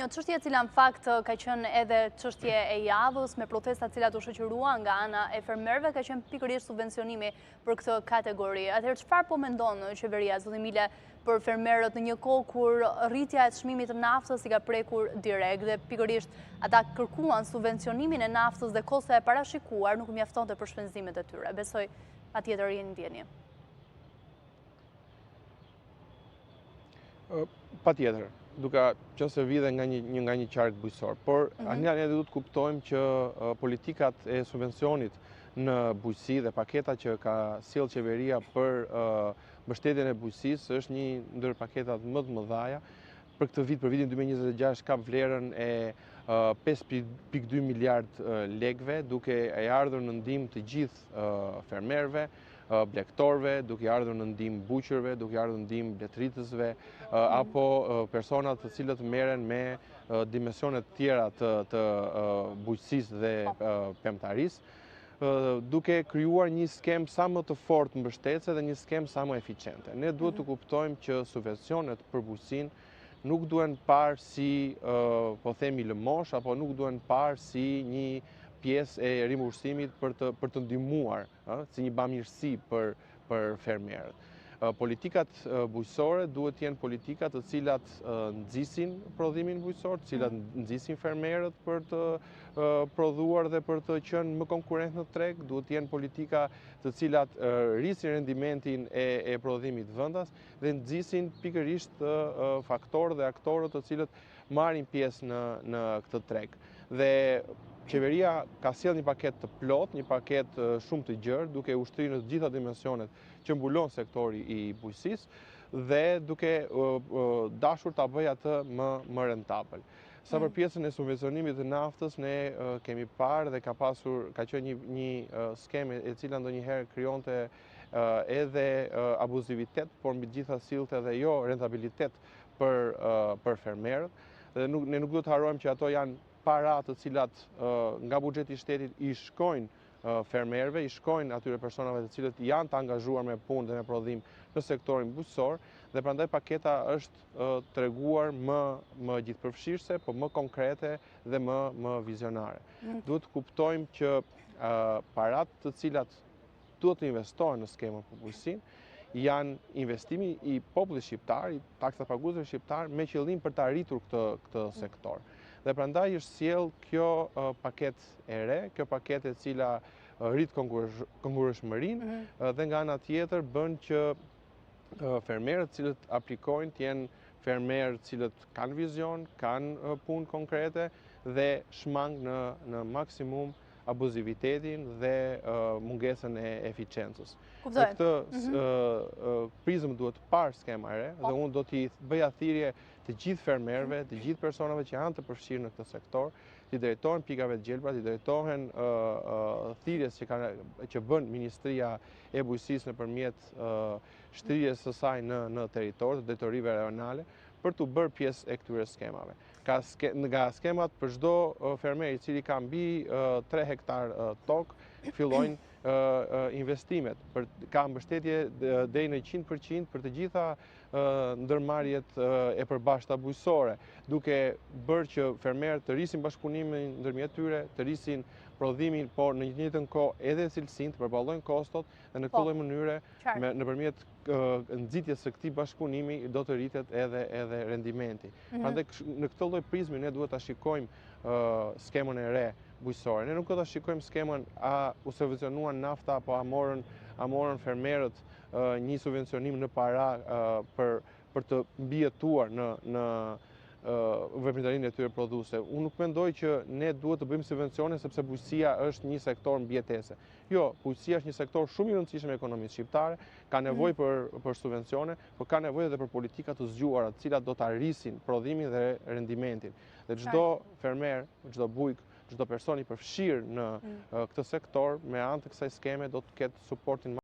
Një çështje e cila në fakt ka qenë edhe çështje e javës me protestat cilat u shoqëruan nga ana e fermerëve ka qenë pikërisht subvencionimi për këtë kategori. Atëherë çfarë po mendon qeveria, zoti Mile, për fermerët në një kohë kur rritja e çmimit të naftës i ka prekur direkt dhe pikërisht ata kërkuan subvencionimin e naftës dhe kosta e parashikuar nuk u mjaftonte për shpenzimet e tyre. Besoj patjetër jeni ndjenje. Patjetër, duke qenë se vide nga një qark bujqësor. Por anëherë ne duhet të kuptojmë që politikat e subvencionit në bujqësi dhe paketa që ka sjell qeveria për mbështetjen e bujqësisë është një ndër paketat më të mëdha. Për këtë vit, për vitin 2026, ka vlerën e 5,2 miliard lekëve, duke e ardhur në ndihmë të gjithë fermerëve, blegtorëve, duke ardhur në ndihmë buqërve, duke ardhur në ndihmë bletritësve, apo personat të cilët merren me dimensione të tjera të bujqësisë dhe pemtarisë, duke krijuar një skemë sa më të fortë mbështetëse dhe një skemë sa më eficiente. Ne duhet të kuptojmë që subvencionet për bujqësinë nuk duhen parë si, po themi, lëmosh, apo nuk duhen parë si një pjesë e rimbursimit për të ndihmuar, si një bamirësi për fermerët. Politikat bujqësore duhet të jenë politika të cilat nxisin prodhimin bujqësor, të cilat nxisin fermerët për të prodhuar dhe për të qenë më konkurrent në treg, duhet të jenë politika të cilat rrisin rendimentin e prodhimit vendas dhe nxisin pikërisht faktorë dhe aktorët të cilët marrin pjesë në këtë treg. Dhe qeveria ka sjell një paket të plot, një paket shumë të gjerë, duke ushtrirë në të gjitha dimensionet që mbulon sektori i bujqësisë dhe duke dashur ta bëjë atë më rentabël. Sa për pjesën e subvencionimit të naftës, ne kemi parë dhe ka qenë një skemë e cila ndonjëherë krijonte edhe abuzivitet, por mbi të gjitha sillte edhe jo rentabilitet për fermerët. Dhe ne nuk duhet të harrojmë që ato janë para të cilat nga buxheti i shtetit i shkojnë fermerëve, i shkojnë atyre personave të cilët janë të angazhuar me punë dhe me prodhim në sektorin bujqësor, dhe prandaj paketa është treguar më gjithëpërfshirëse, por më konkrete dhe më vizionare. Duhet të kuptojmë që paratë të cilat duhet të investohen në skemën për bujqësinë janë investimi i popullit shqiptar, i taksapaguesve shqiptar, me qëllim për të arritur këtë sektor. Dhe prandaj është sjell kjo paketë e re, kjo paketë e cila rrit konkurrueshmërinë dhe nga ana tjetër bën që fermerët cilët aplikojnë të jenë fermerë cilët kanë vizion, kanë punë konkrete dhe shmang në maksimum abuzivitetin dhe mungesën e eficiencës. Në këtë prizmë duhet parë skema e re dhe unë do t'i bëja thirrje të gjithë fermerëve, të gjithë personave që janë të përfshirë në këtë sektor, t'i drejtohen pikave të gjelbra, t'i drejtohen thirrjes që bën Ministria e Bujqësisë nëpërmjet shtrirjes së saj në territor, të drejtorive rajonale, për të bërë pjesë e këtyre skemave. Nga skemat për çdo fermer i cili ka mbi 3 hektar tokë, fillojnë investimet. Ka mbështetje deri në 100% për të gjitha ndërmarrjet e përbashkëta bujqësore, duke bërë që fermerët të rrisin bashkëpunimin ndërmjet tyre, të rrisin prodhimin, por në të njëjtën kohë edhe cilësinë, të përballojnë kostot dhe në këtë lloj mënyre nëpërmjet nxitjes së këtij bashkëpunimi do të rritet edhe rendimenti. Prandaj në këtë lloj prizme ne duhet ta shikojmë skemën e re bujqësore. Ne nuk do ta shikojmë skemën a u subvencionuan nafta apo a morën fermerët një subvencionim në para për të mbijetuar në veprimtarinë e tyre prodhuese. Unë nuk mendoj që ne duhet të bëjmë subvencione sepse bujqësia është një sektor mbijetese. Jo, bujqësia është një sektor shumë i rëndësishëm e ekonomisë shqiptare, ka nevojë për subvencione, por ka nevojë edhe për politika të zgjuara, të cilat do ta rrisin prodhimin dhe rendimentin. Dhe çdo fermer, çdo bujk, çdo person i përfshirë në këtë sektor me anë të kësaj skeme do të ketë suportin